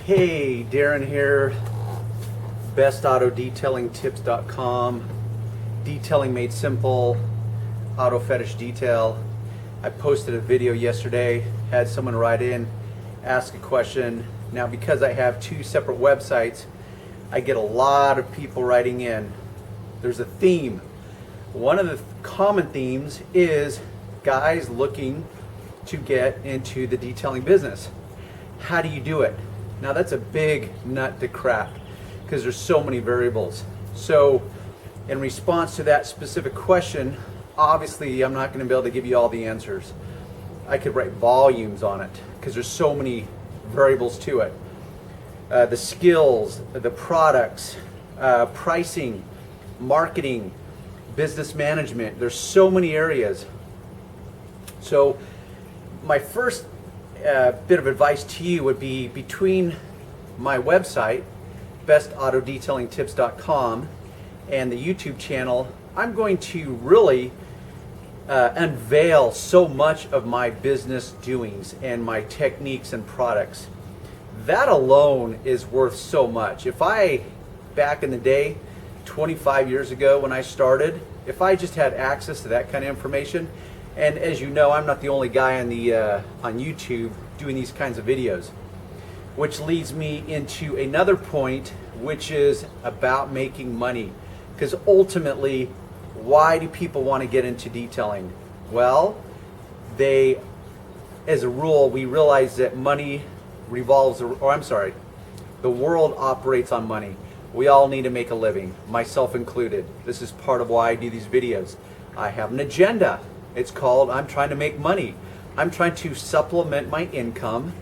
Hey, Darren here, bestautodetailingtips.com, detailing made simple, auto fetish detail. I posted a video yesterday, had someone write in, ask a question. Now because I have two separate websites, I get a lot of people writing in. There's a theme. One of the common themes is guys looking to get into the detailing business. How do you do it? Now that's a big nut to crack because there's so many variables. So in response to that specific question, obviously I'm not going to be able to give you all the answers. I could write volumes on it because there's so many variables to it. The skills, the products, pricing, marketing, business management. There's so many areas. So my first bit of advice to you would be between my website, bestautodetailingtips.com, and the YouTube channel, I'm going to really unveil so much of my business doings and my techniques and products. That alone is worth so much. If I, back in the day, 25 years ago when I started, if I just had access to that kind of information, and as you know, I'm not the only guy on YouTube doing these kinds of videos, which leads me into another point, which is about making money. Because ultimately, why do people want to get into detailing? Well, as a rule, we realize that money revolves, the world operates on money. We all need to make a living, myself included. This is part of why I do these videos. I have an agenda. It's called I'm trying to make money. I'm trying to supplement my income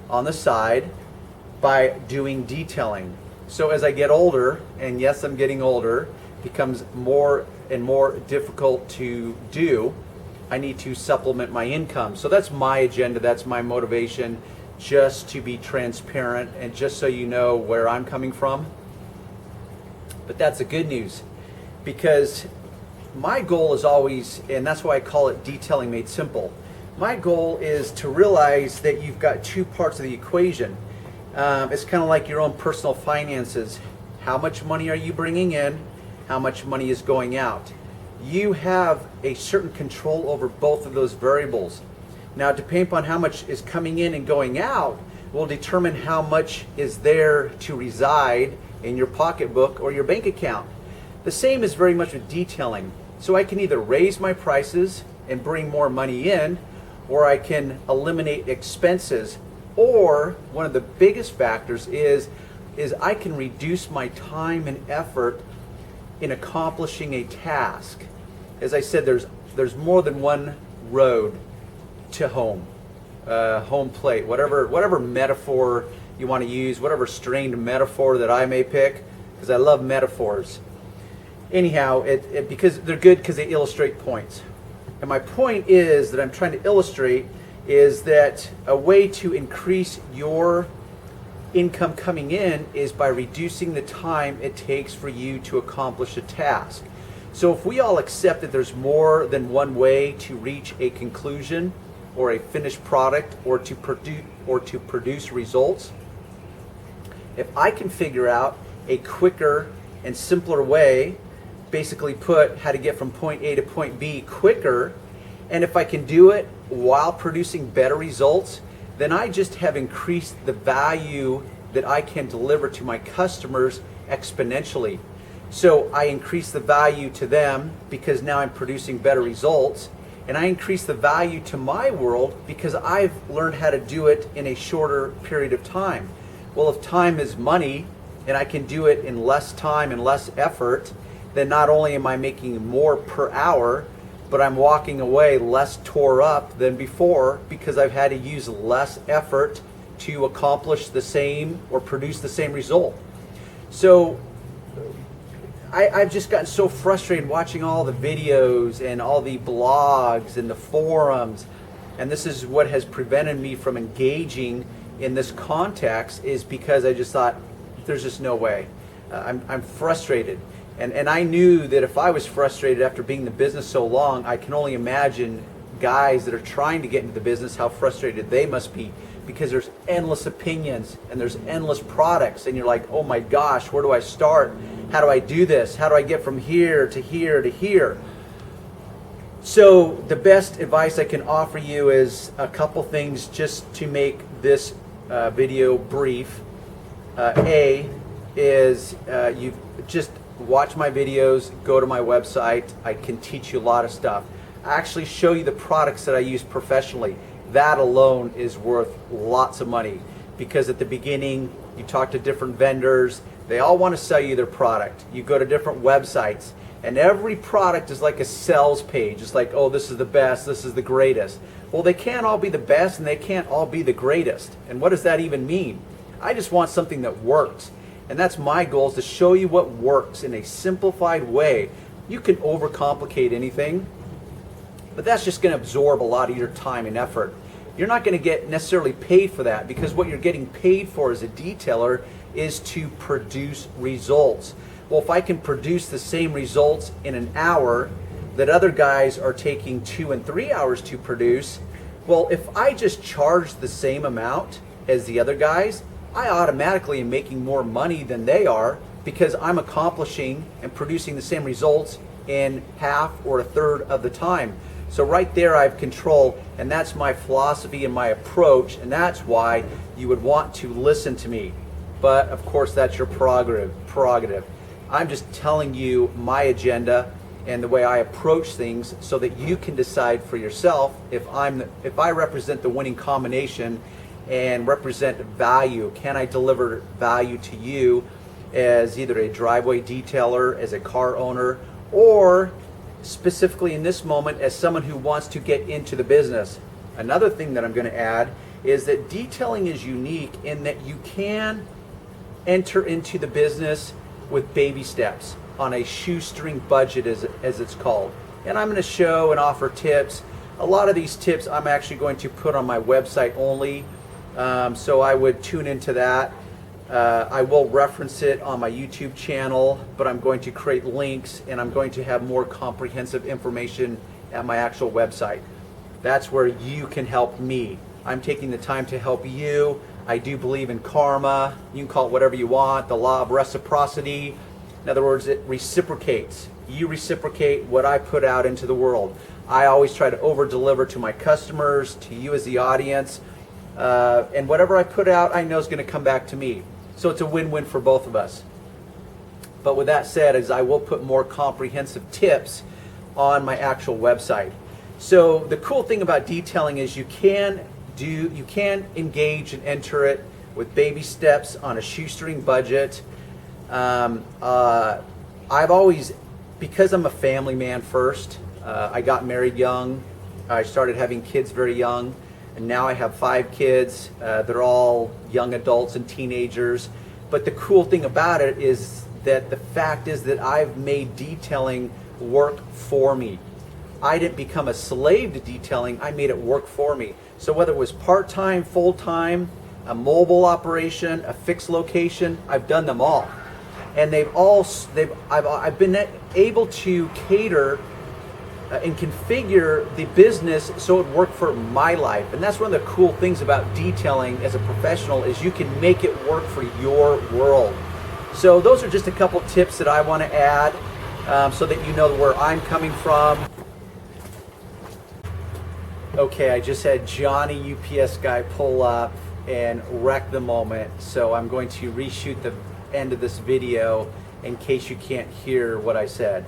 on the side by doing detailing. So as I get older, and yes, I'm getting older, it becomes more and more difficult to do. I need to supplement my income. So that's my agenda, that's my motivation, just to be transparent and just so you know where I'm coming from. But that's the good news, because my goal is always, and that's why I call it detailing made simple. My goal is to realize that you've got two parts of the equation. It's kind of like your own personal finances. How much money are you bringing in? How much money is going out? You have a certain control over both of those variables. Now, depending upon how much is coming in and going out will determine how much is there to reside in your pocketbook or your bank account. The same is very much with detailing. So I can either raise my prices and bring more money in, or I can eliminate expenses. Or one of the biggest factors is I can reduce my time and effort in accomplishing a task. As I said, there's more than one road to home, home plate, whatever metaphor you want to use, whatever strained metaphor that I may pick, because I love metaphors. Anyhow, because they're good because they illustrate points. And my point is that I'm trying to illustrate is that a way to increase your income coming in is by reducing the time it takes for you to accomplish a task. So if we all accept that there's more than one way to reach a conclusion or a finished product or to produce results, if I can figure out a quicker and simpler way, basically put how to get from point A to point B quicker, and if I can do it while producing better results, then I just have increased the value that I can deliver to my customers exponentially. So I increase the value to them because now I'm producing better results, and I increase the value to my world because I've learned how to do it in a shorter period of time. Well, if time is money and I can do it in less time and less effort, then not only am I making more per hour, but I'm walking away less tore up than before because I've had to use less effort to accomplish the same or produce the same result. So I've just gotten so frustrated watching all the videos and all the blogs and the forums, and this is what has prevented me from engaging in this context, is because I just thought there's just no way. I'm frustrated. And I knew that if I was frustrated after being in the business so long, I can only imagine guys that are trying to get into the business, how frustrated they must be, because there's endless opinions and there's endless products, and you're like, oh my gosh, where do I start? How do I do this? How do I get from here to here to here? So the best advice I can offer you is a couple things just to make this video brief. A is you just watch my videos, go to my website. I can teach you a lot of stuff. I actually show you the products that I use professionally. That alone is worth lots of money, because at the beginning you talk to different vendors. They all want to sell you their product. You go to different websites, and every product is like a sales page. It's like, oh, this is the best, this is the greatest. Well, they can't all be the best and they can't all be the greatest. And what does that even mean? I just want something that works. And that's my goal, is to show you what works in a simplified way. You can overcomplicate anything, but that's just going to absorb a lot of your time and effort. You're not going to get necessarily paid for that, because what you're getting paid for as a detailer is to produce results. Well, if I can produce the same results in an hour that other guys are taking 2 and 3 hours to produce, well, if I just charge the same amount as the other guys, I automatically am making more money than they are, because I'm accomplishing and producing the same results in half or a third of the time. So right there I have control, and that's my philosophy and my approach, and that's why you would want to listen to me. But of course that's your prerogative. I'm just telling you my agenda and the way I approach things, so that you can decide for yourself if I represent the winning combination and represent value. Can I deliver value to you as either a driveway detailer, as a car owner, or specifically in this moment as someone who wants to get into the business? Another thing that I'm going to add is that detailing is unique in that you can enter into the business with baby steps on a shoestring budget, as it's called. And I'm going to show and offer tips. A lot of these tips I'm actually going to put on my website only, so I would tune into that. I will reference it on my YouTube channel, but I'm going to create links, and I'm going to have more comprehensive information at my actual website. That's where you can help me. I'm taking the time to help you. I do believe in karma. You can call it whatever you want, the law of reciprocity. In other words, it reciprocates. You reciprocate what I put out into the world. I always try to over-deliver to my customers, to you as the audience, and whatever I put out, I know is going to come back to me. So it's a win-win for both of us. But with that said, is I will put more comprehensive tips on my actual website. So the cool thing about detailing is you can engage and enter it with baby steps on a shoestring budget. I've always, because I'm a family man first, I got married young. I started having kids very young, and now I have 5 kids. They're all young adults and teenagers. But the cool thing about it is that the fact is that I've made detailing work for me. I didn't become a slave to detailing. I made it work for me. So whether it was part-time, full-time, a mobile operation, a fixed location, I've done them all. And I've been able to cater and configure the business so it worked for my life. And that's one of the cool things about detailing as a professional, is you can make it work for your world. So those are just a couple tips that I want to add, so that you know where I'm coming from. Okay, I just had Johnny UPS guy pull up and wreck the moment, so I'm going to reshoot the end of this video in case you can't hear what I said.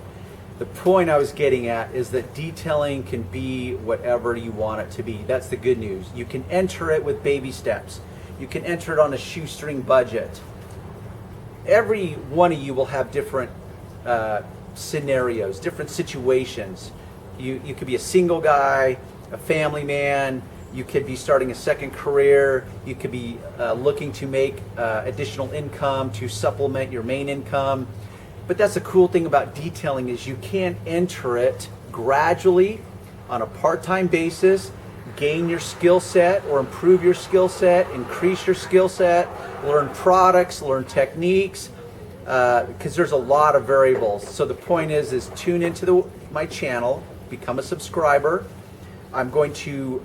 The point I was getting at is that detailing can be whatever you want it to be. That's the good news. You can enter it with baby steps. You can enter it on a shoestring budget. Every one of you will have different scenarios, different situations. You could be a single guy, a family man. You could be starting a second career. You could be looking to make additional income to supplement your main income. But that's the cool thing about detailing, is you can enter it gradually on a part-time basis, gain your skill set or improve your skill set, increase your skill set, learn products, learn techniques, because there's a lot of variables. So the point is tune into my channel, become a subscriber. I'm going to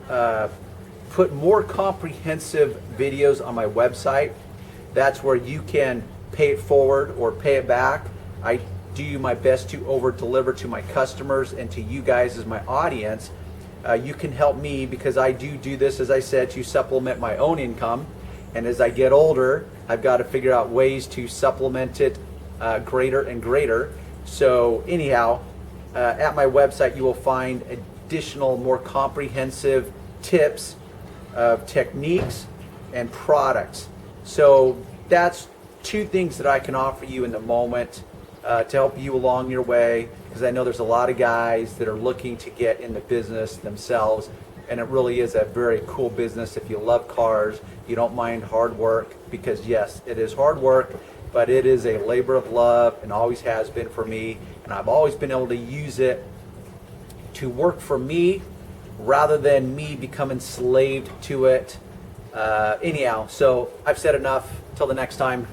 put more comprehensive videos on my website. That's where you can pay it forward or pay it back. I do my best to over deliver to my customers and to you guys as my audience. You can help me because I do this, as I said, to supplement my own income. And as I get older, I've got to figure out ways to supplement it greater and greater. So anyhow, at my website you will find additional, more comprehensive tips of techniques and products. So that's two things that I can offer you in the moment to help you along your way, because I know there's a lot of guys that are looking to get in the business themselves, and it really is a very cool business if you love cars, you don't mind hard work, because yes, it is hard work, but it is a labor of love and always has been for me, and I've always been able to use it to work for me rather than me become enslaved to it. Anyhow, so I've said enough. Till the next time.